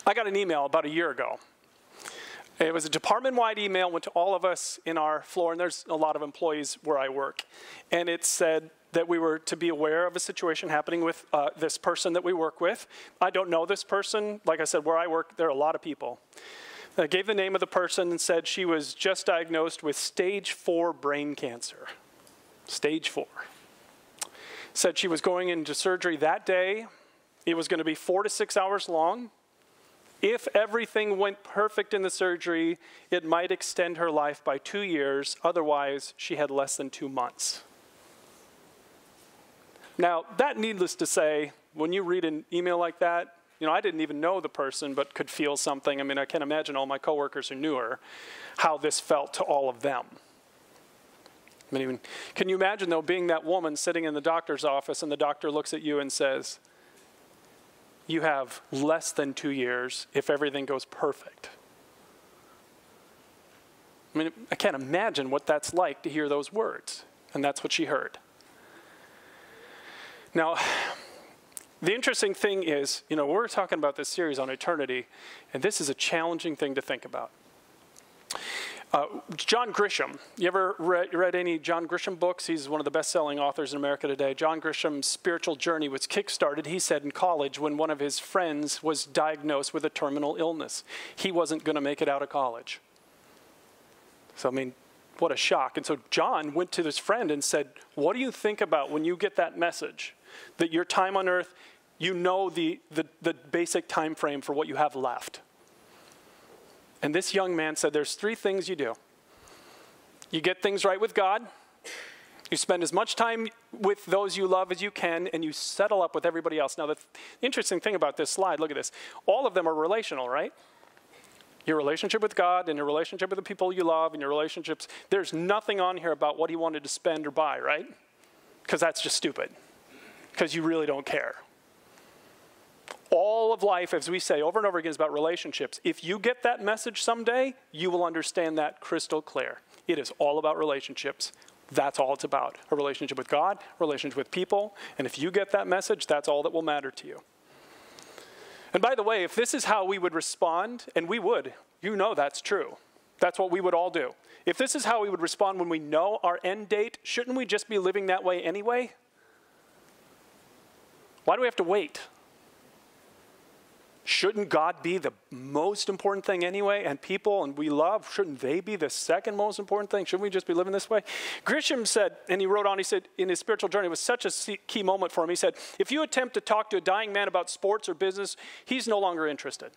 I got an email about a year ago. It was a department-wide email, went to all of us in our floor, and there's a lot of employees where I work. And it said that we were to be aware of a situation happening with this person that we work with. I don't know this person. Like I said, where I work, there are a lot of people. I gave the name of the person and said she was just diagnosed with stage 4 brain cancer. Stage 4. Said she was going into surgery that day. It was going to be 4 to 6 hours long. If everything went perfect in the surgery, it might extend her life by 2 years. Otherwise, she had less than 2 months. Now, that needless to say, when you read an email like that, I didn't even know the person, but could feel something. I mean, I can imagine all my coworkers who knew her, how this felt to all of them. I mean, can you imagine, though, being that woman sitting in the doctor's office and the doctor looks at you and says, you have less than 2 years if everything goes perfect. I mean, I can't imagine what that's like to hear those words. And that's what she heard. Now, the interesting thing is, we're talking about this series on eternity, and this is a challenging thing to think about. John Grisham, you ever read any John Grisham books? He's one of the best-selling authors in America today. John Grisham's spiritual journey was kick-started, he said, in college when one of his friends was diagnosed with a terminal illness. He wasn't going to make it out of college. So, I mean, what a shock. And so John went to his friend and said, what do you think about when you get that message? That your time on earth, you know the basic time frame for what you have left. And this young man said, there's 3 things you do. You get things right with God. You spend as much time with those you love as you can, and you settle up with everybody else. Now, the interesting thing about this slide, look at this. All of them are relational, right? Your relationship with God and your relationship with the people you love and your relationships. There's nothing on here about what he wanted to spend or buy, right? Because that's just stupid. Because you really don't care. All of life, as we say over and over again, is about relationships. If you get that message someday, you will understand that crystal clear. It is all about relationships. That's all it's about. A relationship with God, a relationship with people. And if you get that message, that's all that will matter to you. And by the way, if this is how we would respond, and we would, that's true. That's what we would all do. If this is how we would respond when we know our end date, shouldn't we just be living that way anyway? Why do we have to wait? Shouldn't God be the most important thing anyway? And people and we love, shouldn't they be the second most important thing? Shouldn't we just be living this way? Grisham said, and he wrote on, he said, in his spiritual journey, it was such a key moment for him. He said, if you attempt to talk to a dying man about sports or business, he's no longer interested.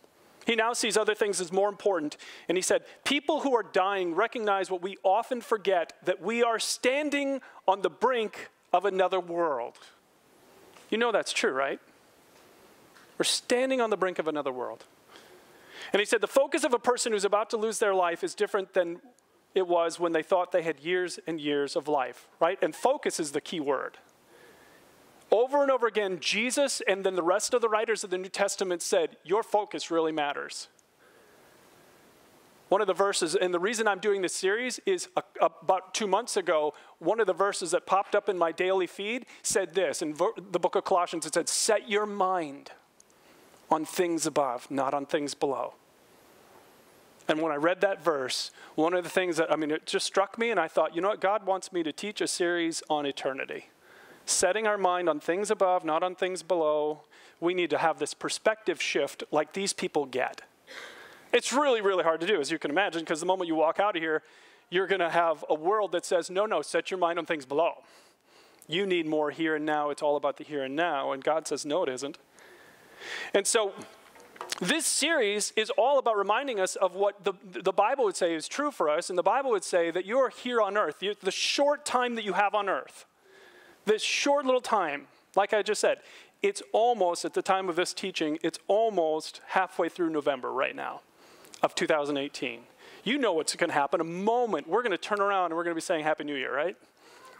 He now sees other things as more important. And he said, people who are dying recognize what we often forget, that we are standing on the brink of another world. You know that's true, right? We're standing on the brink of another world. And he said the focus of a person who's about to lose their life is different than it was when they thought they had years and years of life, right? And focus is the key word. Over and over again, Jesus and then the rest of the writers of the New Testament said, your focus really matters. One of the verses, and the reason I'm doing this series is about 2 months ago, one of the verses that popped up in my daily feed said this. In the book of Colossians, it said, set your mind on things above, not on things below. And when I read that verse, one of the things that, it just struck me, and I thought, you know what, God wants me to teach a series on eternity. Setting our mind on things above, not on things below. We need to have this perspective shift like these people get. It's really, really hard to do, as you can imagine, because the moment you walk out of here, you're going to have a world that says, no, set your mind on things below. You need more here and now. It's all about the here and now. And God says, no, it isn't. And so this series is all about reminding us of what the Bible would say is true for us. And the Bible would say that you're here on earth. The short time that you have on earth, this short little time, like I just said, it's almost, at the time of this teaching, it's almost halfway through November right now of 2018. You know what's going to happen. A moment, we're going to turn around and we're going to be saying Happy New Year, right?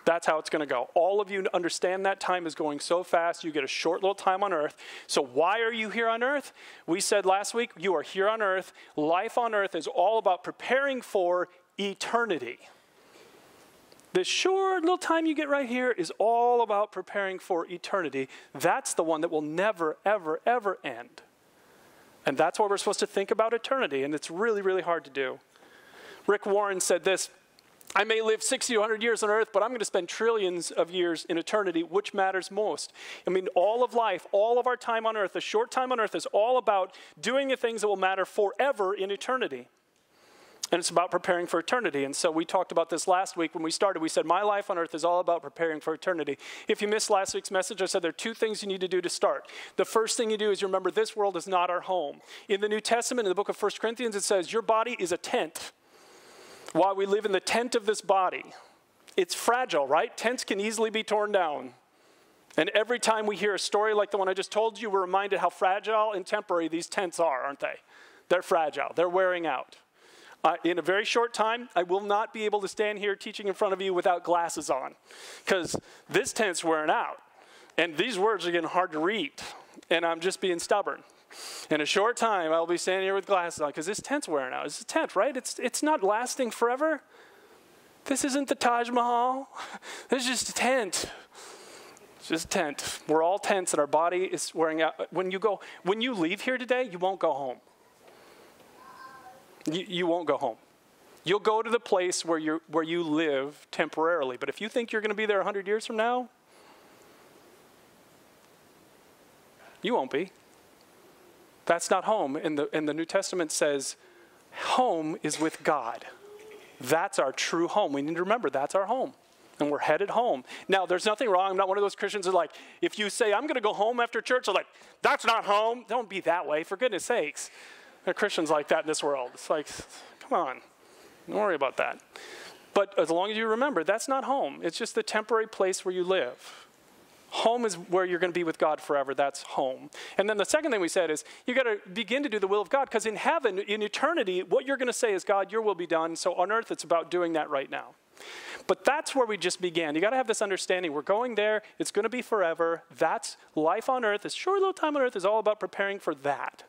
That's how it's going to go. All of you understand that time is going so fast. You get a short little time on earth. So why are you here on earth? We said last week, you are here on earth. Life on earth is all about preparing for eternity. This short little time you get right here is all about preparing for eternity. That's the one that will never, ever, ever end. And that's why we're supposed to think about eternity, and it's really, really hard to do. Rick Warren said this, I may live 60 to 100 years on earth, but I'm going to spend trillions of years in eternity. Which matters most? I mean, all of life, all of our time on earth, the short time on earth is all about doing the things that will matter forever in eternity. And it's about preparing for eternity. And so we talked about this last week when we started. We said, my life on earth is all about preparing for eternity. If you missed last week's message, I said there are two things you need to do to start. The first thing you do is you remember this world is not our home. In the New Testament, in the book of 1 Corinthians, it says, your body is a tent. While we live in the tent of this body, it's fragile, right? Tents can easily be torn down. And every time we hear a story like the one I just told you, we're reminded how fragile and temporary these tents are, aren't they? They're fragile. They're wearing out. In a very short time, I will not be able to stand here teaching in front of you without glasses on, because this tent's wearing out, and these words are getting hard to read, and I'm just being stubborn. In a short time, I'll be standing here with glasses on, because this tent's wearing out. It's a tent, right? It's not lasting forever. This isn't the Taj Mahal. This is just a tent. It's just a tent. We're all tents, and our body is wearing out. When you leave here today, you won't go home. You won't go home. You'll go to the place where you live temporarily. But if you think you're going to be there 100 years from now, you won't be. That's not home. And the New Testament says home is with God. That's our true home. We need to remember that's our home. And we're headed home. Now, there's nothing wrong. I'm not one of those Christians who are like, if you say, I'm going to go home after church, I'm like, that's not home. Don't be that way, for goodness sakes. There are Christians like that in this world. It's like, come on, don't worry about that. But as long as you remember, that's not home. It's just the temporary place where you live. Home is where you're going to be with God forever. That's home. And then the second thing we said is you got to begin to do the will of God, because in heaven, in eternity, what you're going to say is, God, your will be done. So on earth, it's about doing that right now. But that's where we just began. You got to have this understanding. We're going there. It's going to be forever. That's life on earth. This short little time on earth is all about preparing for that.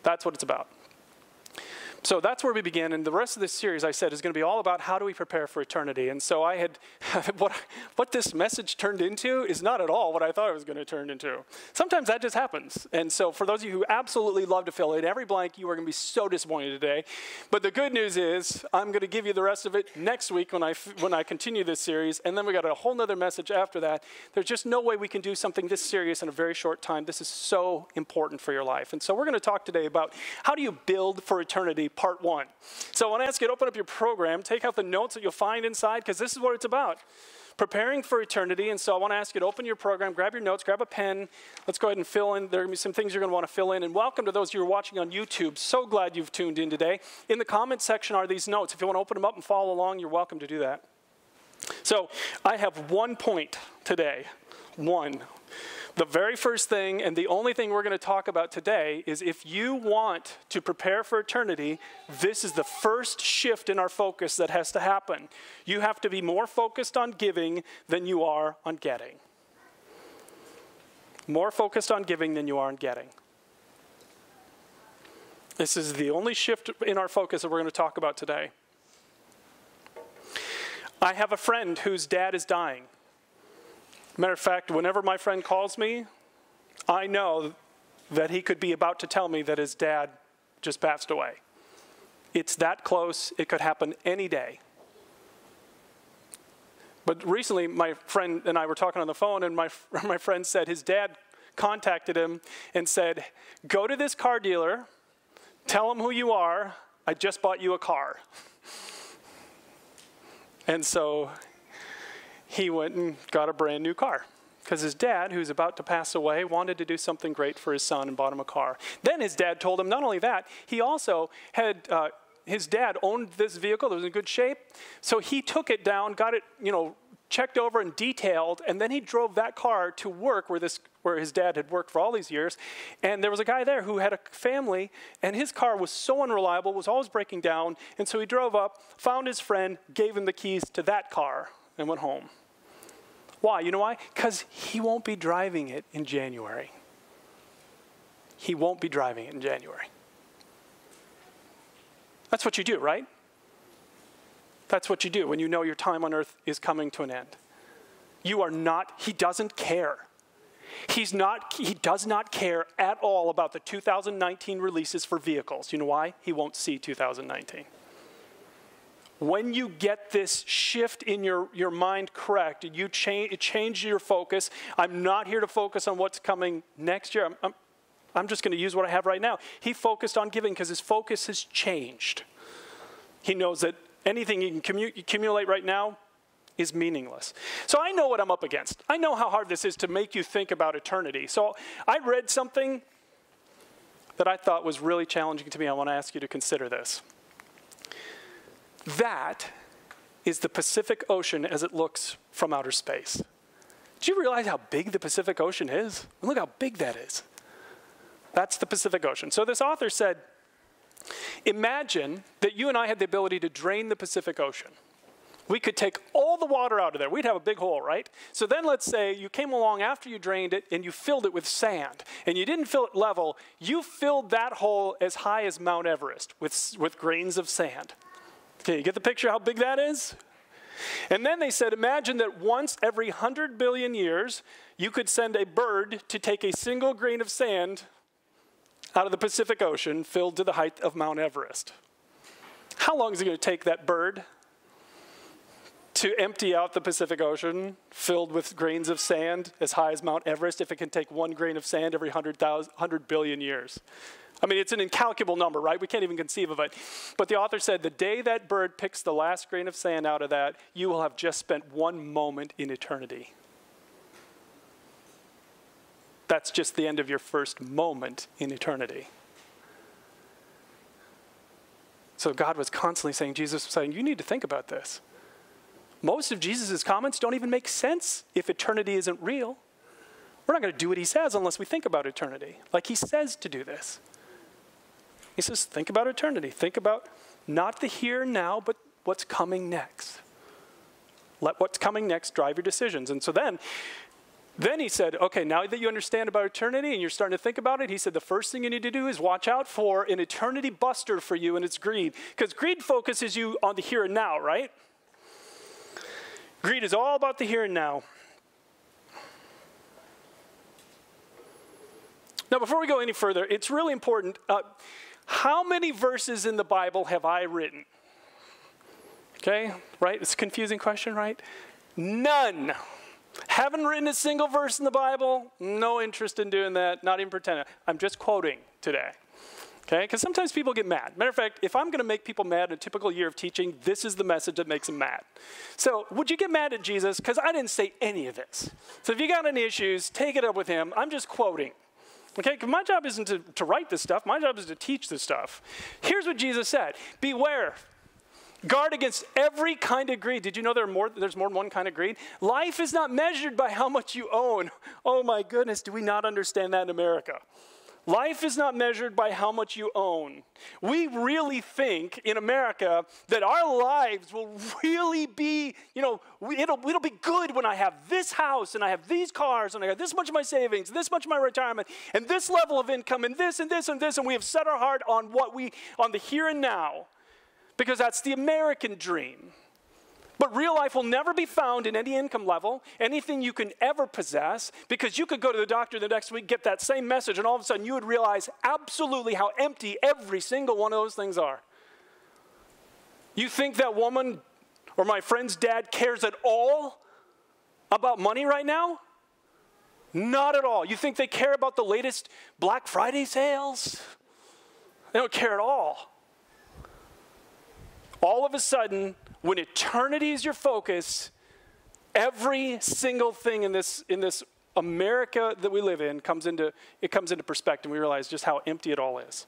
That's what it's about. So that's where we begin, and the rest of this series, I said, is going to be all about how do we prepare for eternity. And so I had, what this message turned into is not at all what I thought it was going to turn into. Sometimes that just happens. And so for those of you who absolutely love to fill in every blank, you are going to be so disappointed today. But the good news is I'm going to give you the rest of it next week when I continue this series, and then we got a whole nother message after that. There's just no way we can do something this serious in a very short time. This is so important for your life. And so we're going to talk today about how do you build for eternity, part 1. So I want to ask you to open up your program, take out the notes that you'll find inside, because this is what it's about. Preparing for eternity. And so I want to ask you to open your program, grab your notes, grab a pen. Let's go ahead and fill in. There are going to be some things you're going to want to fill in. And welcome to those of you who are watching on YouTube. So glad you've tuned in today. In the comments section are these notes. If you want to open them up and follow along, you're welcome to do that. So I have 1 point today. 1. The very first thing and the only thing we're going to talk about today is if you want to prepare for eternity, this is the first shift in our focus that has to happen. You have to be more focused on giving than you are on getting. More focused on giving than you are on getting. This is the only shift in our focus that we're going to talk about today. I have a friend whose dad is dying. Matter of fact, whenever my friend calls me, I know that he could be about to tell me that his dad just passed away. It's that close. It could happen any day. But recently, my friend and I were talking on the phone, and my friend said his dad contacted him and said, go to this car dealer, tell him who you are, I just bought you a car. And so he went and got a brand new car because his dad, who's about to pass away, wanted to do something great for his son and bought him a car. Then his dad told him not only that, he also had, his dad owned this vehicle that was in good shape. So he took it down, got it, checked over and detailed, and then he drove that car to work where his dad had worked for all these years. And there was a guy there who had a family, and his car was so unreliable, was always breaking down. And so he drove up, found his friend, gave him the keys to that car, and went home. Why? You know why? Because he won't be driving it in January. He won't be driving it in January. That's what you do, right? That's what you do when you know your time on earth is coming to an end. You are not, he doesn't care. He does not care at all about the 2019 releases for vehicles. You know why? He won't see 2019. When you get this shift in your mind correct, you change your focus. I'm not here to focus on what's coming next year. I'm just going to use what I have right now. He focused on giving because his focus has changed. He knows that anything you can accumulate right now is meaningless. So I know what I'm up against. I know how hard this is to make you think about eternity. So I read something that I thought was really challenging to me. I want to ask you to consider this. That is the Pacific Ocean as it looks from outer space. Do you realize how big the Pacific Ocean is? Look how big that is. That's the Pacific Ocean. So this author said, imagine that you and I had the ability to drain the Pacific Ocean. We could take all the water out of there. We'd have a big hole, right? So then let's say you came along after you drained it and you filled it with sand. And you didn't fill it level. You filled that hole as high as Mount Everest with grains of sand. Okay, you get the picture how big that is? And then they said, imagine that once every 100 billion years, you could send a bird to take a single grain of sand out of the Pacific Ocean filled to the height of Mount Everest. How long is it going to take that bird to empty out the Pacific Ocean filled with grains of sand as high as Mount Everest if it can take one grain of sand every 100 billion years? I mean, it's an incalculable number, right? We can't even conceive of it. But the author said, the day that bird picks the last grain of sand out of that, you will have just spent one moment in eternity. That's just the end of your first moment in eternity. So God was constantly saying, Jesus was saying, you need to think about this. Most of Jesus' comments don't even make sense if eternity isn't real. We're not going to do what he says unless we think about eternity, like he says to do this. He says, think about eternity. Think about not the here and now, but what's coming next. Let what's coming next drive your decisions. And so then he said, okay, now that you understand about eternity and you're starting to think about it, he said the first thing you need to do is watch out for an eternity buster for you, and it's greed. Because greed focuses you on the here and now, right? Greed is all about the here and now. Now, before we go any further, it's really important. How many verses in the Bible have I written? Okay, right? It's a confusing question, right? None. Haven't written a single verse in the Bible. No interest in doing that. Not even pretending. I'm just quoting today. Okay, because sometimes people get mad. Matter of fact, if I'm going to make people mad in a typical year of teaching, this is the message that makes them mad. So would you get mad at Jesus? Because I didn't say any of this. So if you got any issues, take it up with him. I'm just quoting. Okay, because my job isn't to write this stuff. My job is to teach this stuff. Here's what Jesus said. Beware. Guard against every kind of greed. Did you know there's more than one kind of greed? Life is not measured by how much you own. Oh my goodness, do we not understand that in America? Life is not measured by how much you own. We really think in America that our lives will really be, it'll be good when I have this house and I have these cars and I have this much of my savings, this much of my retirement, and this level of income and this and this and this, and we have set our heart on on the here and now, because that's the American dream. But real life will never be found in any income level, anything you can ever possess, because you could go to the doctor the next week, get that same message, and all of a sudden you would realize absolutely how empty every single one of those things are. You think that woman or my friend's dad cares at all about money right now? Not at all. You think they care about the latest Black Friday sales? They don't care at all. All of a sudden, when eternity is your focus, every single thing in this America that we live in comes into perspective. We realize just how empty it all is.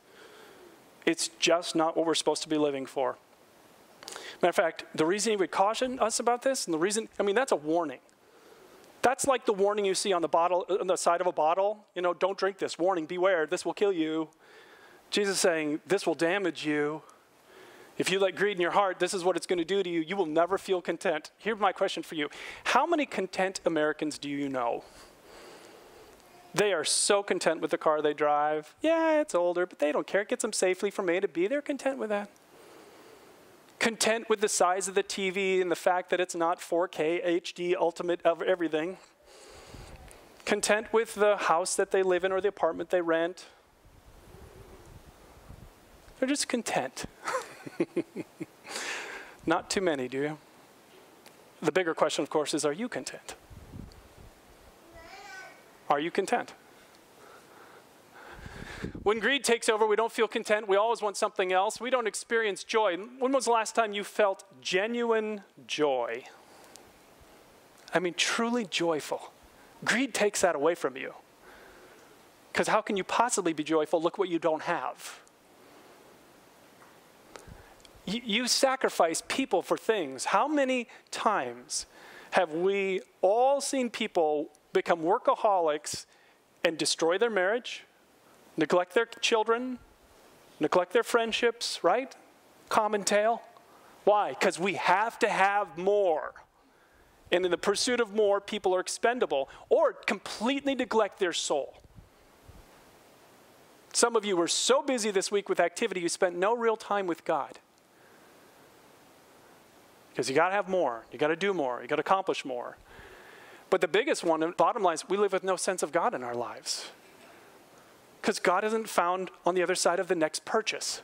It's just not what we're supposed to be living for. Matter of fact, the reason he would caution us about this, and the reason, that's a warning. That's like the warning you see on the side of a bottle. Don't drink this. Warning, beware, this will kill you. Jesus is saying, this will damage you. If you let greed in your heart, this is what it's going to do to you. You will never feel content. Here's my question for you. How many content Americans do you know? They are so content with the car they drive. Yeah, it's older, but they don't care. It gets them safely from A to B. They're content with that. Content with the size of the TV and the fact that it's not 4K, HD, ultimate of everything. Content with the house that they live in or the apartment they rent. They're just content. Not too many, do you? The bigger question, of course, is, are you content? Are you content? When greed takes over, we don't feel content. We always want something else. We don't experience joy. When was the last time you felt genuine joy? I mean, truly joyful. Greed takes that away from you. Because how can you possibly be joyful? Look what you don't have. You sacrifice people for things. How many times have we all seen people become workaholics and destroy their marriage, neglect their children, neglect their friendships, right? Common tale. Why? Because we have to have more. And in the pursuit of more, people are expendable or completely neglect their soul. Some of you were so busy this week with activity, you spent no real time with God. Because you got to have more. You got to do more. You got to accomplish more. But the biggest one, and bottom line, is we live with no sense of God in our lives. Because God isn't found on the other side of the next purchase.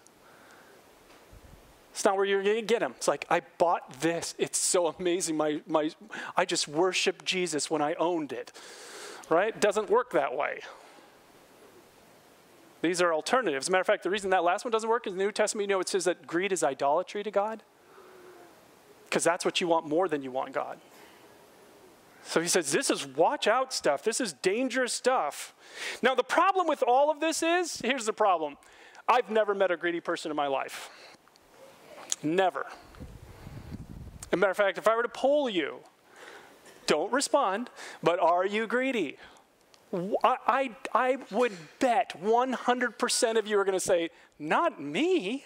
It's not where you're going to get him. It's like, I bought this. It's so amazing. I just worshiped Jesus when I owned it. Right? It doesn't work that way. These are alternatives. As a matter of fact, the reason that last one doesn't work is in the New Testament, it says that greed is idolatry to God. Because that's what you want more than you want God. So he says, this is watch out stuff. This is dangerous stuff. Now, the problem with all of this is, here's the problem. I've never met a greedy person in my life. Never. As a matter of fact, if I were to poll you, don't respond, but are you greedy? I would bet 100% of you are going to say, not me.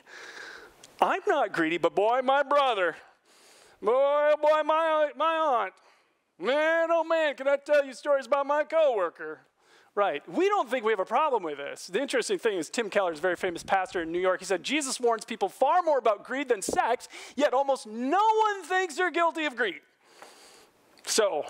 I'm not greedy, but boy, my brother. Boy, my aunt. Man, oh man, can I tell you stories about my coworker? Right. We don't think we have a problem with this. The interesting thing is Tim Keller's a very famous pastor in New York. He said, Jesus warns people far more about greed than sex, yet almost no one thinks they're guilty of greed. So,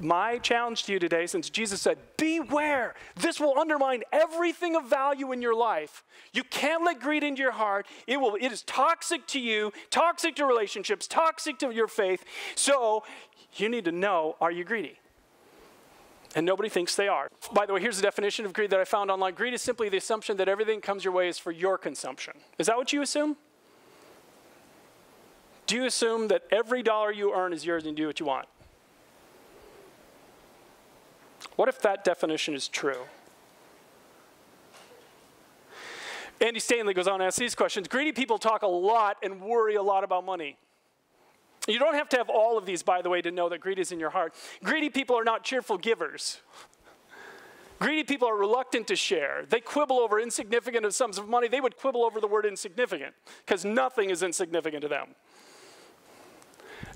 my challenge to you today, since Jesus said, beware, this will undermine everything of value in your life. You can't let greed into your heart. It is toxic to you, toxic to relationships, toxic to your faith. So you need to know, are you greedy? And nobody thinks they are. By the way, here's the definition of greed that I found online. Greed is simply the assumption that everything that comes your way is for your consumption. Is that what you assume? Do you assume that every dollar you earn is yours and you do what you want? What if that definition is true? Andy Stanley goes on to ask these questions. Greedy people talk a lot and worry a lot about money. You don't have to have all of these, by the way, to know that greed is in your heart. Greedy people are not cheerful givers. Greedy people are reluctant to share. They quibble over insignificant sums of money. They would quibble over the word insignificant because nothing is insignificant to them.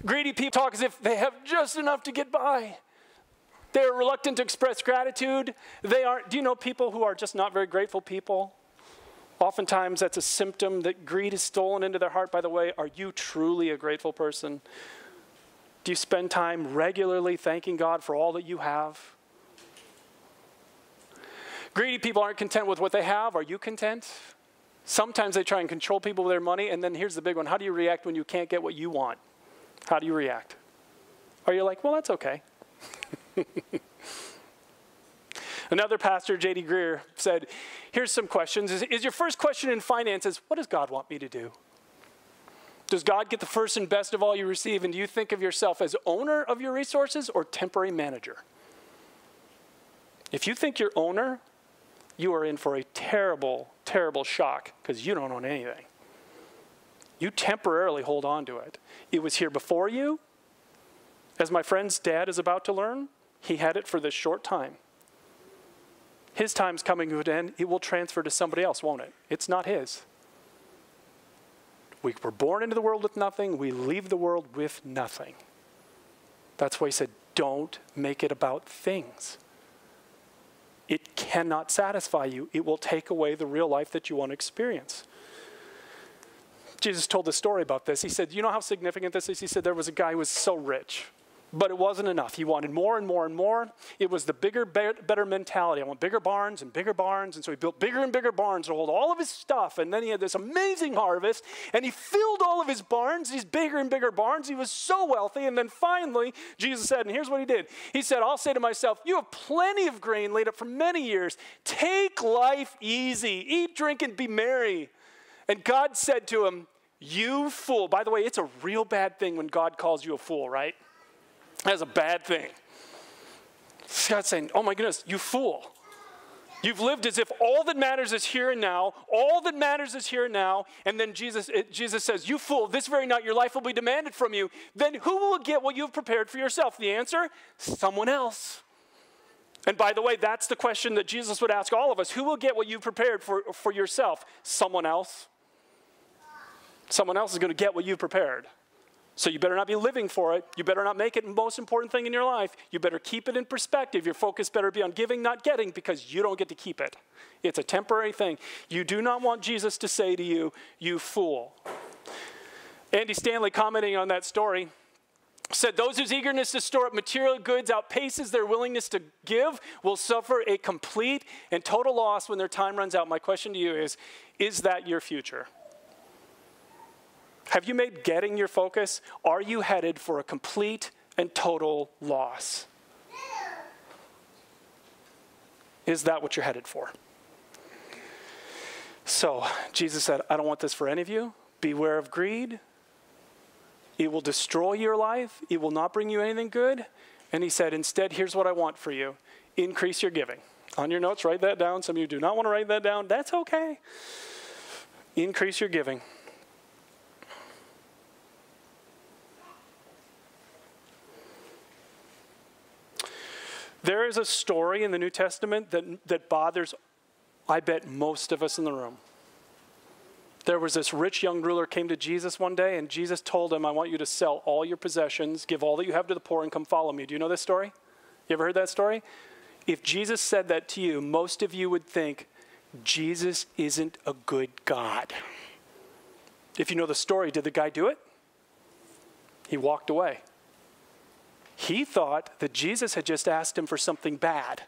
Greedy people talk as if they have just enough to get by. They're reluctant to express gratitude. Do you know people who are just not very grateful people? Oftentimes that's a symptom that greed is stolen into their heart. By the way, are you truly a grateful person? Do you spend time regularly thanking God for all that you have? Greedy people aren't content with what they have. Are you content? Sometimes they try and control people with their money. And then here's the big one. How do you react when you can't get what you want? How do you react? Are you like, well, that's okay? Another pastor, J.D. Greer, said, here's some questions. Is your first question in finances, what does God want me to do? Does God get the first and best of all you receive? And do you think of yourself as owner of your resources or temporary manager? If you think you're owner, you are in for a terrible, terrible shock because you don't own anything. You temporarily hold on to it. It was here before you. As my friend's dad is about to learn, he had it for this short time. His time's coming to an end. It will transfer to somebody else, won't it? It's not his. We were born into the world with nothing. We leave the world with nothing. That's why he said, don't make it about things. It cannot satisfy you. It will take away the real life that you want to experience. Jesus told a story about this. He said, you know how significant this is? He said there was a guy who was so rich, But it wasn't enough. He wanted more and more and more. It was the bigger, better mentality. I want bigger barns and bigger barns. And so he built bigger and bigger barns to hold all of his stuff. And then he had this amazing harvest. And he filled all of his barns, these bigger and bigger barns. He was so wealthy. And then finally, Jesus said, and here's what he did. He said, I'll say to myself, you have plenty of grain laid up for many years. Take life easy. Eat, drink, and be merry. And God said to him, you fool. By the way, it's a real bad thing when God calls you a fool, right? That's a bad thing. God's saying, oh my goodness, you fool. You've lived as if all that matters is here and now. All that matters is here and now. And then Jesus says, you fool, this very night your life will be demanded from you. Then who will get what you've prepared for yourself? The answer, someone else. And by the way, that's the question that Jesus would ask all of us. Who will get what you've prepared for yourself? Someone else. Someone else is going to get what you've prepared. So you better not be living for it. You better not make it the most important thing in your life. You better keep it in perspective. Your focus better be on giving, not getting, because you don't get to keep it. It's a temporary thing. You do not want Jesus to say to you, you fool. Andy Stanley, commenting on that story, said, those whose eagerness to store up material goods outpaces their willingness to give will suffer a complete and total loss when their time runs out. My question to you is that your future? Have you made getting your focus? Are you headed for a complete and total loss? Is that what you're headed for? So Jesus said, I don't want this for any of you. Beware of greed. It will destroy your life. It will not bring you anything good. And he said, instead, here's what I want for you. Increase your giving. On your notes, write that down. Some of you do not want to write that down. That's okay. Increase your giving. There is a story in the New Testament that bothers, I bet, most of us in the room. There was this rich young ruler came to Jesus one day, and Jesus told him, I want you to sell all your possessions, give all that you have to the poor, and come follow me. Do you know this story? You ever heard that story? If Jesus said that to you, most of you would think, Jesus isn't a good God. If you know the story, did the guy do it? He walked away. He thought that Jesus had just asked him for something bad,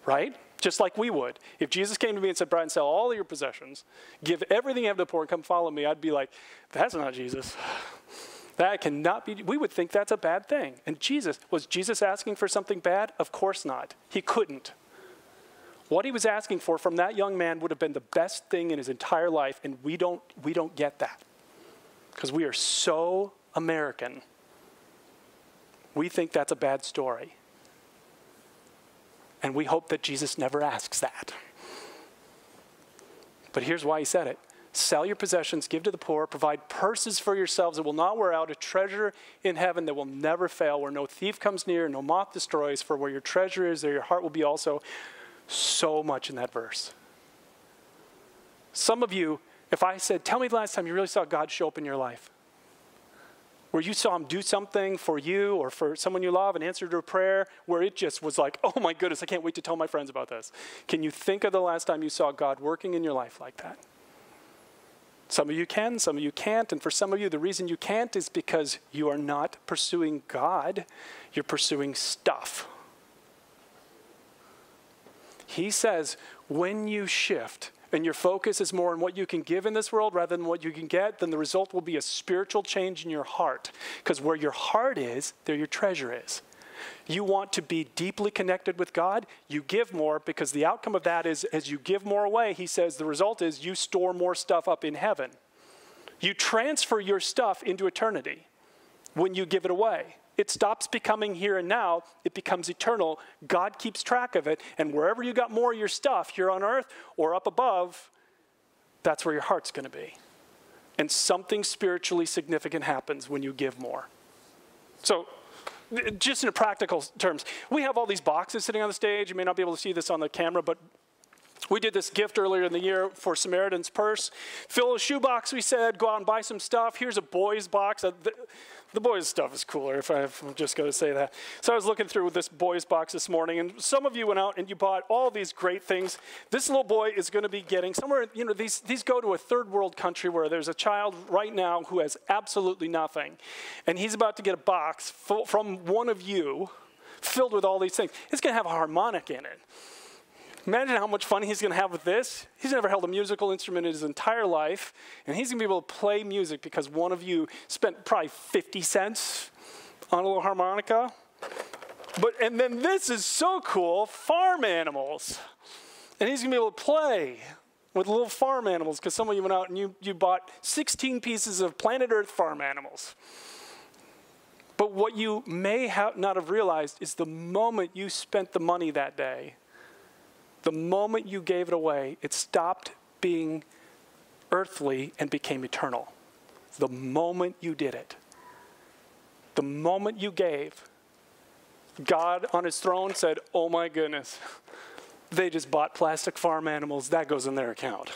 right? Just like we would. If Jesus came to me and said, Brian, sell all of your possessions, give everything you have to the poor, and come follow me, I'd be like, that's not Jesus. That cannot be. We would think that's a bad thing. And was Jesus asking for something bad? Of course not. He couldn't. What he was asking for from that young man would have been the best thing in his entire life, and we don't get that. Because we are so American. We think that's a bad story. And we hope that Jesus never asks that. But here's why he said it. Sell your possessions, give to the poor, provide purses for yourselves that will not wear out, a treasure in heaven that will never fail, where no thief comes near, no moth destroys, for where your treasure is, there your heart will be also. So much in that verse. Some of you, if I said, tell me the last time you really saw God show up in your life, where you saw him do something for you or for someone you love and answered a prayer, where it just was like, oh my goodness, I can't wait to tell my friends about this. Can you think of the last time you saw God working in your life like that? Some of you can, some of you can't. And for some of you, the reason you can't is because you are not pursuing God. You're pursuing stuff. He says, when you shift and your focus is more on what you can give in this world rather than what you can get, then the result will be a spiritual change in your heart. Because where your heart is, there your treasure is. You want to be deeply connected with God, you give more, because the outcome of that is as you give more away, he says the result is you store more stuff up in heaven. You transfer your stuff into eternity when you give it away. It stops becoming here and now. It becomes eternal. God keeps track of it. And wherever you got more of your stuff, here on earth or up above, that's where your heart's going to be. And something spiritually significant happens when you give more. So just in practical terms, we have all these boxes sitting on the stage. You may not be able to see this on the camera, but We did this gift earlier in the year for Samaritan's Purse. Fill a shoebox, we said. Go out and buy some stuff. Here's a boys' box. The boys' stuff is cooler, if I'm just going to say that. So I was looking through this boys' box this morning, and some of you went out and you bought all these great things. This little boy is going to be getting somewhere, these go to a third world country where there's a child right now who has absolutely nothing. And he's about to get a box from one of you filled with all these things. It's going to have a harmonic in it. Imagine how much fun he's going to have with this. He's never held a musical instrument in his entire life, and he's going to be able to play music because one of you spent probably 50 cents on a little harmonica. And then this is so cool, farm animals. And he's going to be able to play with little farm animals because some of you went out and you bought 16 pieces of planet Earth farm animals. But what you may not have realized is the moment you spent the money that day, the moment you gave it away, it stopped being earthly and became eternal. The moment you did it. The moment you gave, God on his throne said, oh my goodness, they just bought plastic farm animals. That goes in their account.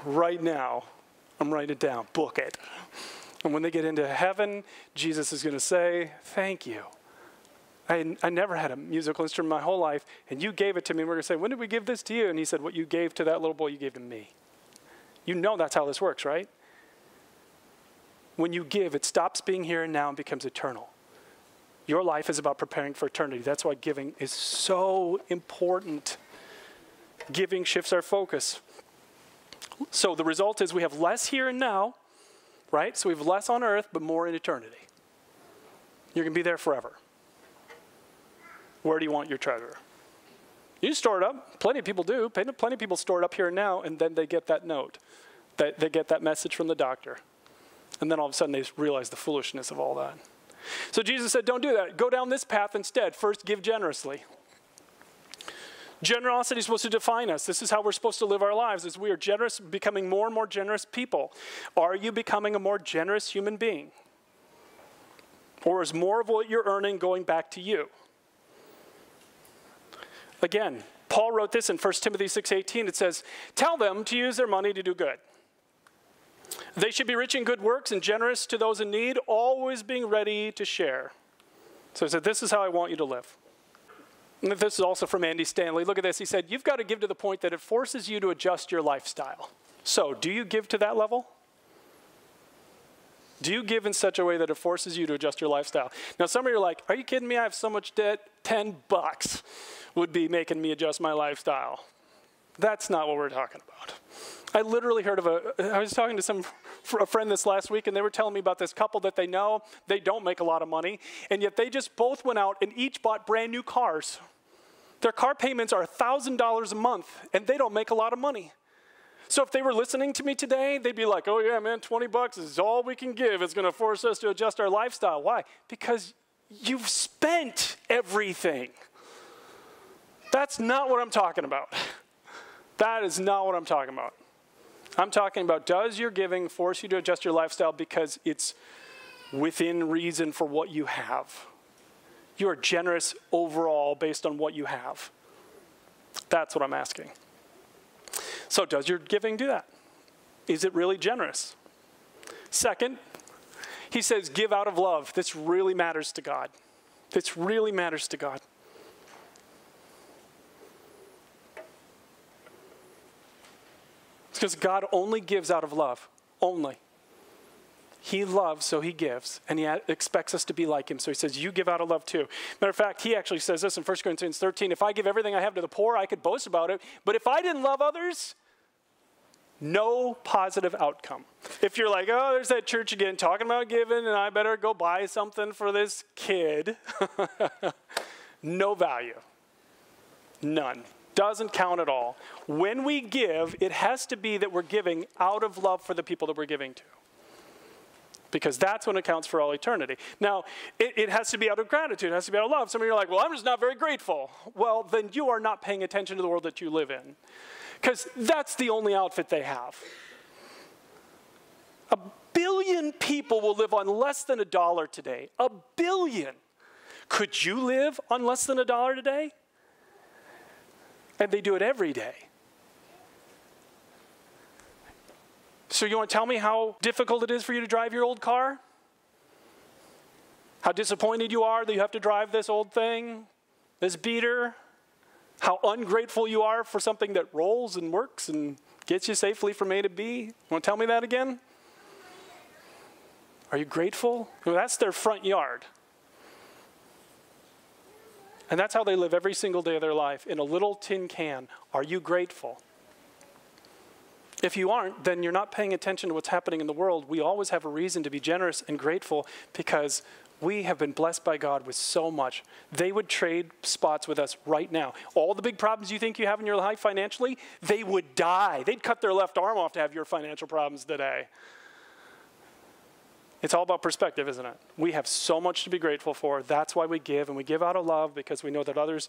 Right now, I'm writing it down. Book it. And when they get into heaven, Jesus is going to say, thank you. I never had a musical instrument my whole life, and you gave it to me. And we're going to say, when did we give this to you? And he said, what you gave to that little boy, you gave to me. You know that's how this works, right? When you give, it stops being here and now and becomes eternal. Your life is about preparing for eternity. That's why giving is so important. Giving shifts our focus. So the result is we have less here and now, right? So we have less on earth, but more in eternity. You're going to be there forever. Where do you want your treasure? You store it up. Plenty of people do. Plenty of people store it up here and now, and then they get that note. They get that message from the doctor. And then all of a sudden they realize the foolishness of all that. So Jesus said, don't do that. Go down this path instead. First, give generously. Generosity is supposed to define us. This is how we're supposed to live our lives, as we are generous, becoming more and more generous people. Are you becoming a more generous human being? Or is more of what you're earning going back to you? Again, Paul wrote this in 1 Timothy 6:18. It says, tell them to use their money to do good. They should be rich in good works and generous to those in need, always being ready to share. So he said, this is how I want you to live. And this is also from Andy Stanley. Look at this. He said, you've got to give to the point that it forces you to adjust your lifestyle. So do you give to that level? Do you give in such a way that it forces you to adjust your lifestyle? Now, some of you are like, are you kidding me? I have so much debt. $10 would be making me adjust my lifestyle. That's not what we're talking about. I literally heard of I was talking to a friend this last week, and they were telling me about this couple that they know. They don't make a lot of money, and yet they just both went out and each bought brand new cars. Their car payments are $1,000 a month, and they don't make a lot of money. So if they were listening to me today, they'd be like, oh yeah, man, $20 is all we can give. It's going to force us to adjust our lifestyle. Why? Because you've spent everything. That's not what I'm talking about. That is not what I'm talking about. I'm talking about, does your giving force you to adjust your lifestyle because it's within reason for what you have? You are generous overall based on what you have. That's what I'm asking. So does your giving do that? Is it really generous? Second, he says, give out of love. This really matters to God. This really matters to God. It's because God only gives out of love. Only. He loves, so he gives. And he expects us to be like him. So he says, you give out of love too. Matter of fact, he actually says this in 1 Corinthians 13. If I give everything I have to the poor, I could boast about it. But if I didn't love others, no positive outcome. If you're like, oh, there's that church again talking about giving, and I better go buy something for this kid. No value. None. Doesn't count at all. When we give, it has to be that we're giving out of love for the people that we're giving to. Because that's when it counts for all eternity. Now, it has to be out of gratitude. It has to be out of love. Some of you are like, well, I'm just not very grateful. Well, then you are not paying attention to the world that you live in. Because that's the only outfit they have. 1 billion people will live on less than $1 today. 1 billion. Could you live on less than $1 today? And they do it every day. So you want to tell me how difficult it is for you to drive your old car? How disappointed you are that you have to drive this old thing, this beater? How ungrateful you are for something that rolls and works and gets you safely from A to B? You want to tell me that again? Are you grateful? Well, that's their front yard. And that's how they live every single day of their life, in a little tin can. Are you grateful? If you aren't, then you're not paying attention to what's happening in the world. We always have a reason to be generous and grateful because we have been blessed by God with so much. They would trade spots with us right now. All the big problems you think you have in your life financially, they would die. They'd cut their left arm off to have your financial problems today. It's all about perspective, isn't it? We have so much to be grateful for. That's why we give, and we give out of love because we know that others,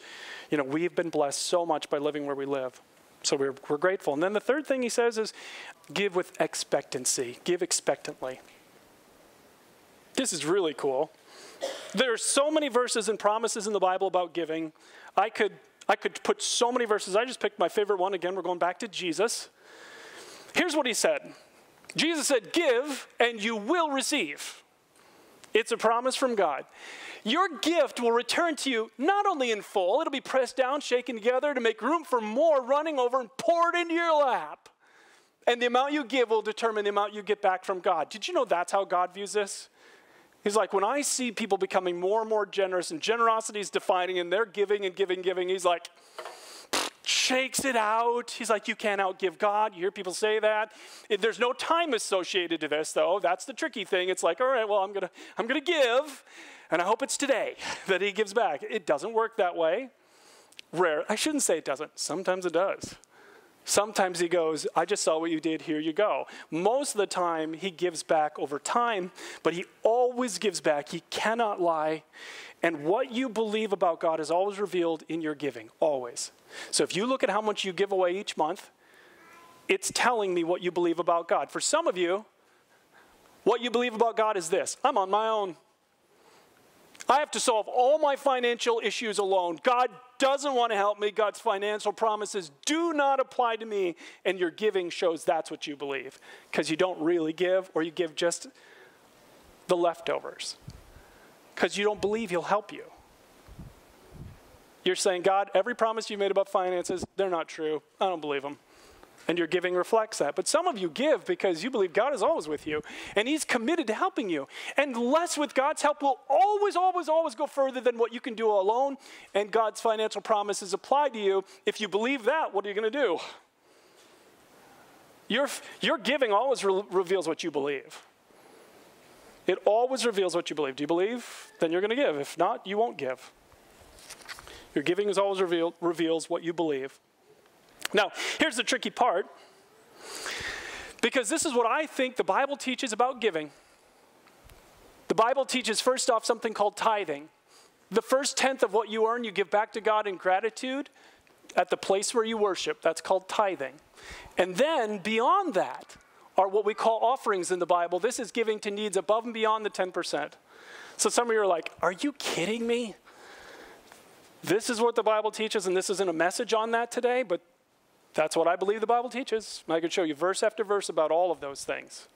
we've been blessed so much by living where we live. So we're grateful. And then the third thing he says is give with expectancy. Give expectantly. This is really cool. There are so many verses and promises in the Bible about giving. I could put so many verses. I just picked my favorite one. Again, we're going back to Jesus. Here's what he said. Jesus said, give and you will receive. It's a promise from God. Your gift will return to you not only in full, it'll be pressed down, shaken together to make room for more, running over and poured into your lap. And the amount you give will determine the amount you get back from God. Did you know that's how God views this? He's like, when I see people becoming more and more generous, and generosity is defining, and they're giving and giving, he's like, shakes it out. He's like, you can't outgive God. You hear people say that. There's no time associated to this, though. That's the tricky thing. It's like, all right, well, I'm gonna give, and I hope it's today that he gives back. It doesn't work that way. Rare. I shouldn't say it doesn't. Sometimes it does. Sometimes he goes, I just saw what you did, here you go. Most of the time, he gives back over time, but he always gives back. He cannot lie. And what you believe about God is always revealed in your giving, always. So if you look at how much you give away each month, it's telling me what you believe about God. For some of you, what you believe about God is this: I'm on my own. I have to solve all my financial issues alone. God doesn't want to help me. God's financial promises do not apply to me. And your giving shows that's what you believe, because you don't really give, or you give just the leftovers, because you don't believe he'll help you. You're saying, God, every promise you made about finances, they're not true. I don't believe them. And your giving reflects that. But some of you give because you believe God is always with you, and he's committed to helping you. And less with God's help will always, always, always go further than what you can do alone. And God's financial promises apply to you. If you believe that, what are you going to do? Your giving always reveals what you believe. It always reveals what you believe. Do you believe? Then you're going to give. If not, you won't give. Your giving is always reveals what you believe. Now, here's the tricky part, because this is what I think the Bible teaches about giving. The Bible teaches, first off, something called tithing. The first tenth of what you earn, you give back to God in gratitude at the place where you worship. That's called tithing. And then beyond that are what we call offerings in the Bible. This is giving to needs above and beyond the 10%. So some of you are like, are you kidding me? This is what the Bible teaches, and this isn't a message on that today, but that's what I believe the Bible teaches. I could show you verse after verse about all of those things.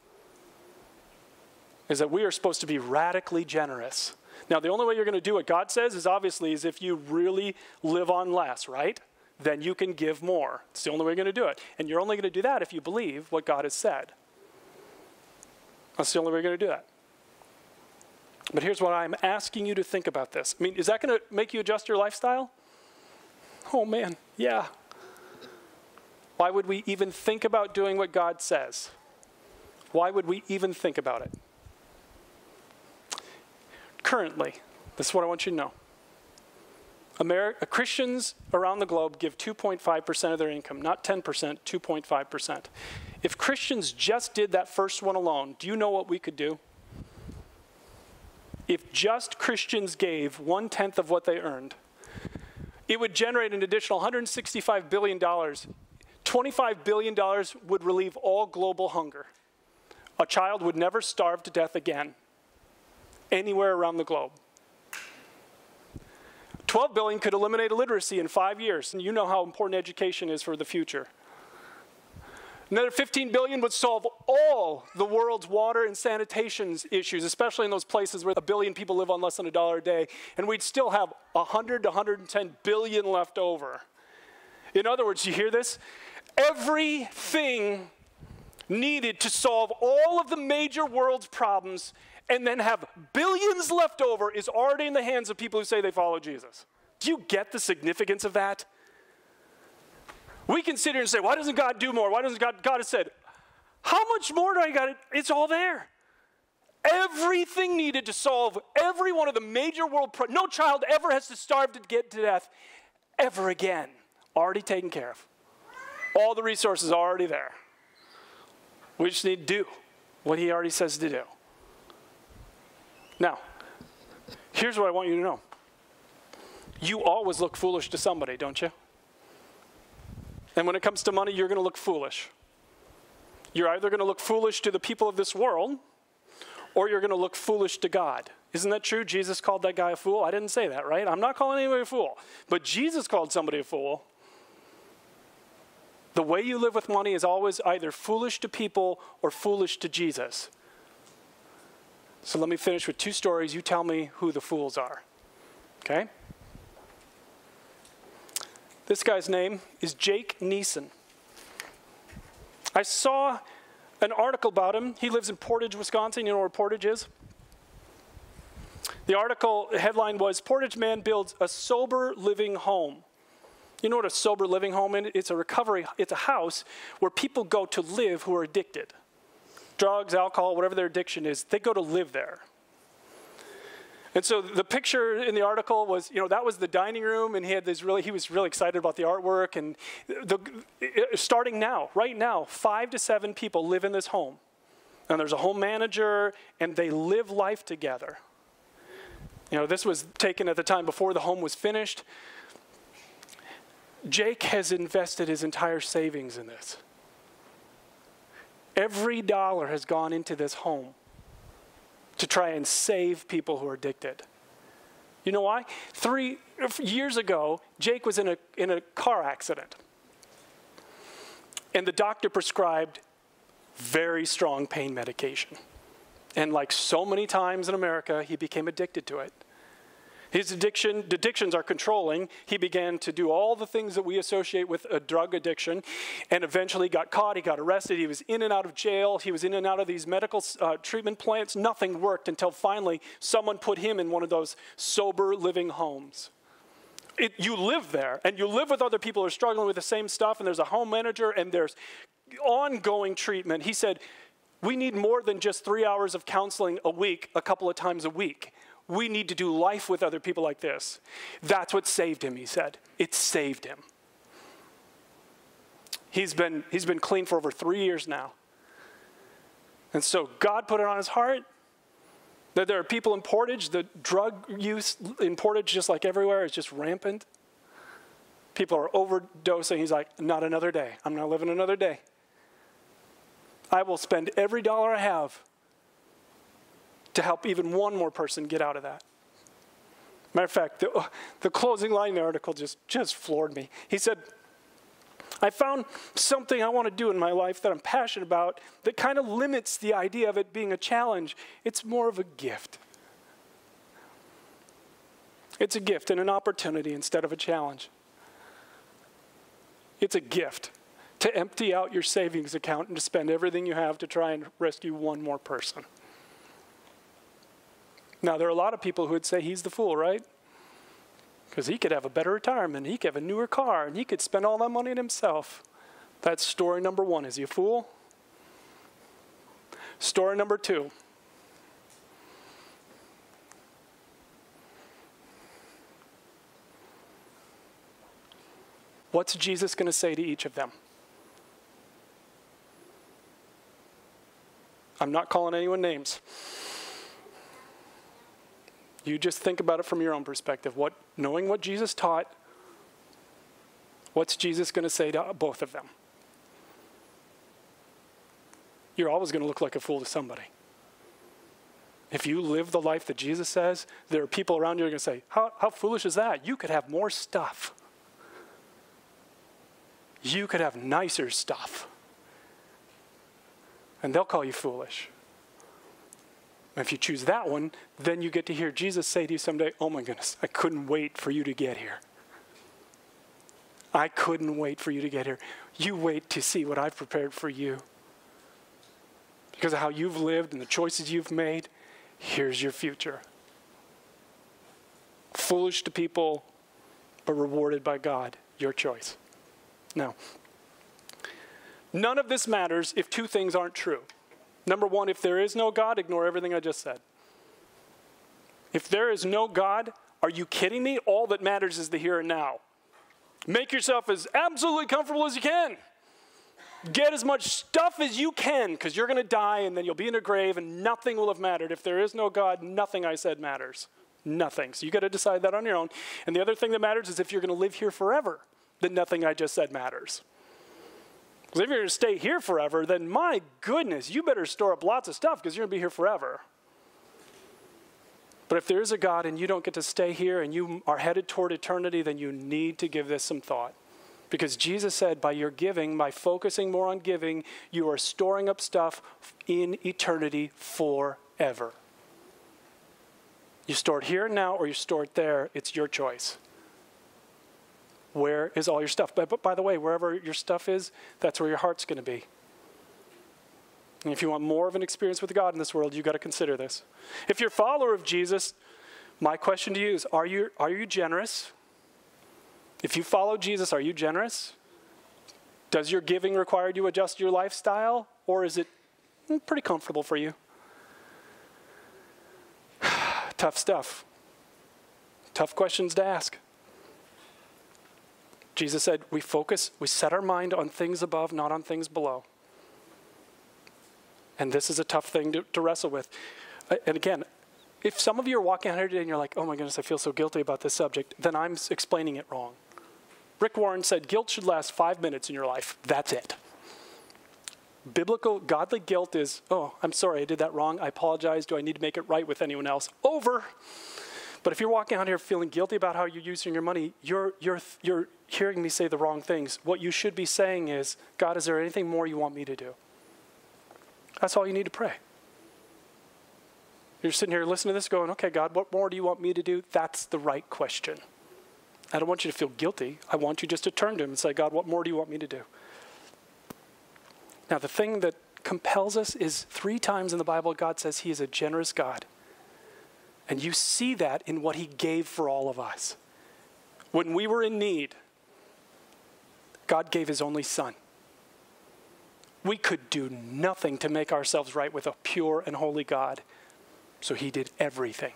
Is that we are supposed to be radically generous. Now, the only way you're going to do what God says is obviously is if you really live on less, right? Then you can give more. It's the only way you're going to do it. And you're only going to do that if you believe what God has said. That's the only way you're going to do that. But here's what I'm asking you to think about this. I mean, is that going to make you adjust your lifestyle? Oh, man, yeah. Why would we even think about doing what God says? Why would we even think about it? Currently, this is what I want you to know. Christians around the globe give 2.5% of their income, not 10%, 2.5%. If Christians just did that first one alone, do you know what we could do? If just Christians gave 1/10 of what they earned, it would generate an additional $165 billion. $25 billion would relieve all global hunger. A child would never starve to death again, anywhere around the globe. $12 billion could eliminate illiteracy in 5 years, and you know how important education is for the future. Another 15 billion would solve all the world's water and sanitation issues, especially in those places where 1 billion people live on less than $1 a day. And we'd still have 100 to 110 billion left over. In other words, you hear this? Everything needed to solve all of the major world's problems and then have billions left over is already in the hands of people who say they follow Jesus. Do you get the significance of that? We can sit here and say, why doesn't God do more? Why doesn't God has said, how much more do I got? It's all there. Everything needed to solve every one of the major world problems. No child ever has to starve to get to death ever again. Already taken care of. All the resources are already there. We just need to do what he already says to do. Now, here's what I want you to know. You always look foolish to somebody, don't you? And when it comes to money, you're going to look foolish. You're either going to look foolish to the people of this world, or you're going to look foolish to God. Isn't that true? Jesus called that guy a fool. I didn't say that, right? I'm not calling anybody a fool. But Jesus called somebody a fool. The way you live with money is always either foolish to people or foolish to Jesus. So let me finish with 2 stories. You tell me who the fools are. Okay? This guy's name is Jake Neeson. I saw an article about him. He lives in Portage, Wisconsin. You know where Portage is? The article headline was, Portage man builds a sober living home. You know what a sober living home is? It's a recovery, it's a house where people go to live who are addicted. Drugs, alcohol, whatever their addiction is, they go to live there. And so the picture in the article was, that was the dining room, and he was really excited about the artwork. And starting now, right now, 5 to 7 people live in this home. And there's a home manager, and they live life together. This was taken at the time before the home was finished. Jake has invested his entire savings in this. Every dollar has gone into this home to try and save people who are addicted. You know why? 3 years ago, Jake was in a car accident. And the doctor prescribed very strong pain medication. And like so many times in America, he became addicted to it. His addictions are controlling. He began to do all the things that we associate with a drug addiction, and eventually got caught. He got arrested. He was in and out of jail. He was in and out of these medical treatment plants. Nothing worked until finally someone put him in one of those sober living homes. You live there, and you live with other people who are struggling with the same stuff, and there's a home manager, and there's ongoing treatment. He said, we need more than just 3 hours of counseling a week, a couple of times a week. We need to do life with other people like this. That's what saved him, he said. It saved him. He's been clean for over 3 years now. And so God put it on his heart that there are people in Portage, the drug use in Portage, just like everywhere, is just rampant. People are overdosing. He's like, not another day. I'm not living another day. I will spend every dollar I have to help even one more person get out of that. Matter of fact, the closing line in the article just floored me. He said, I found something I want to do in my life that I'm passionate about that kind of limits the idea of it being a challenge. It's more of a gift. It's a gift and an opportunity instead of a challenge. It's a gift to empty out your savings account and to spend everything you have to try and rescue one more person. Now, there are a lot of people who would say he's the fool, right? Because he could have a better retirement, he could have a newer car, and he could spend all that money on himself. That's story number 1. Is he a fool? Story number 2. What's Jesus going to say to each of them? I'm not calling anyone names. You just think about it from your own perspective. Knowing what Jesus taught, what's Jesus going to say to both of them? You're always going to look like a fool to somebody. If you live the life that Jesus says, there are people around you who are going to say, how foolish is that? You could have more stuff. You could have nicer stuff. And they'll call you foolish. And if you choose that one, then you get to hear Jesus say to you someday, oh my goodness, I couldn't wait for you to get here. I couldn't wait for you to get here. You wait to see what I've prepared for you. Because of how you've lived and the choices you've made, here's your future. Foolish to people, but rewarded by God. Your choice. Now, none of this matters if two things aren't true. Number one, if there is no God, ignore everything I just said. If there is no God, are you kidding me? All that matters is the here and now. Make yourself as absolutely comfortable as you can. Get as much stuff as you can, because you're going to die and then you'll be in a grave and nothing will have mattered. If there is no God, nothing I said matters. Nothing. So you got to decide that on your own. And the other thing that matters is if you're going to live here forever, then nothing I just said matters. Because if you're going to stay here forever, then my goodness, you better store up lots of stuff because you're going to be here forever. But if there is a God and you don't get to stay here and you are headed toward eternity, then you need to give this some thought. Because Jesus said by your giving, by focusing more on giving, you are storing up stuff in eternity forever. You store it here and now or you store it there. It's your choice. Where is all your stuff? But by the way, wherever your stuff is, that's where your heart's going to be. And if you want more of an experience with God in this world, you've got to consider this. If you're a follower of Jesus, my question to you is, are you generous? If you follow Jesus, are you generous? Does your giving require you to adjust your lifestyle? Or is it pretty comfortable for you? Tough stuff. Tough questions to ask. Jesus said, we set our mind on things above, not on things below. And this is a tough thing to wrestle with. And again, if some of you are walking out here today and you're like, oh my goodness, I feel so guilty about this subject, then I'm explaining it wrong. Rick Warren said, guilt should last 5 minutes in your life. That's it. Biblical, godly guilt is, oh, I'm sorry, I did that wrong. I apologize. Do I need to make it right with anyone else? Over. But if you're walking out here feeling guilty about how you're using your money, you're hearing me say the wrong things. What you should be saying is, God, is there anything more you want me to do? That's all you need to pray. You're sitting here listening to this going, okay, God, what more do you want me to do? That's the right question. I don't want you to feel guilty. I want you just to turn to him and say, God, what more do you want me to do? Now, the thing that compels us is 3 times in the Bible, God says he is a generous God. And you see that in what he gave for all of us. When we were in need, God gave his only son. We could do nothing to make ourselves right with a pure and holy God. So he did everything.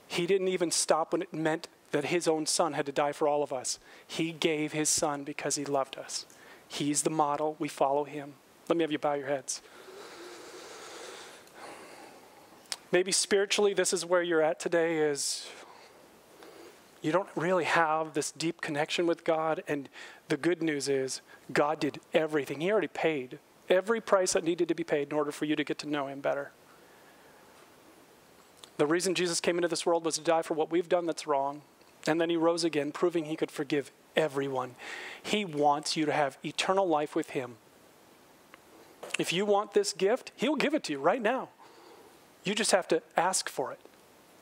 He didn't even stop when it meant that his own son had to die for all of us. He gave his son because he loved us. He's the model. We follow him. Let me have you bow your heads. Maybe spiritually, this is where you're at today, is you don't really have this deep connection with God. And the good news is God did everything. He already paid every price that needed to be paid in order for you to get to know him better. The reason Jesus came into this world was to die for what we've done that's wrong. And then he rose again, proving he could forgive everyone. He wants you to have eternal life with him. If you want this gift, he'll give it to you right now. You just have to ask for it.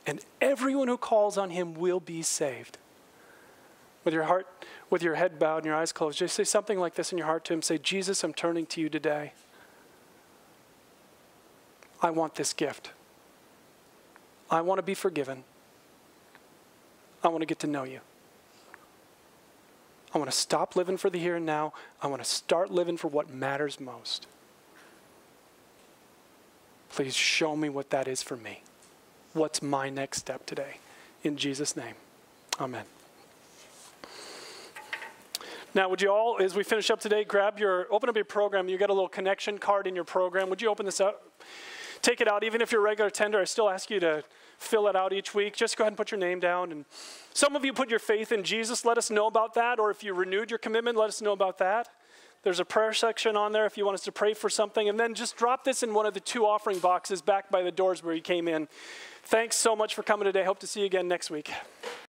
And everyone who calls on him will be saved. With your heart, with your head bowed and your eyes closed, just say something like this in your heart to him. Say, Jesus, I'm turning to you today. I want this gift. I want to be forgiven. I want to get to know you. I want to stop living for the here and now. I want to start living for what matters most. Please show me what that is for me. What's my next step today? In Jesus' name, amen. Now, would you all, as we finish up today, open up your program. You got a little connection card in your program. Would you open this up? Take it out. Even if you're a regular attender, I still ask you to fill it out each week. Just go ahead and put your name down. And some of you put your faith in Jesus. Let us know about that. Or if you renewed your commitment, let us know about that. There's a prayer section on there if you want us to pray for something. And then just drop this in one of the 2 offering boxes back by the doors where you came in. Thanks so much for coming today. Hope to see you again next week.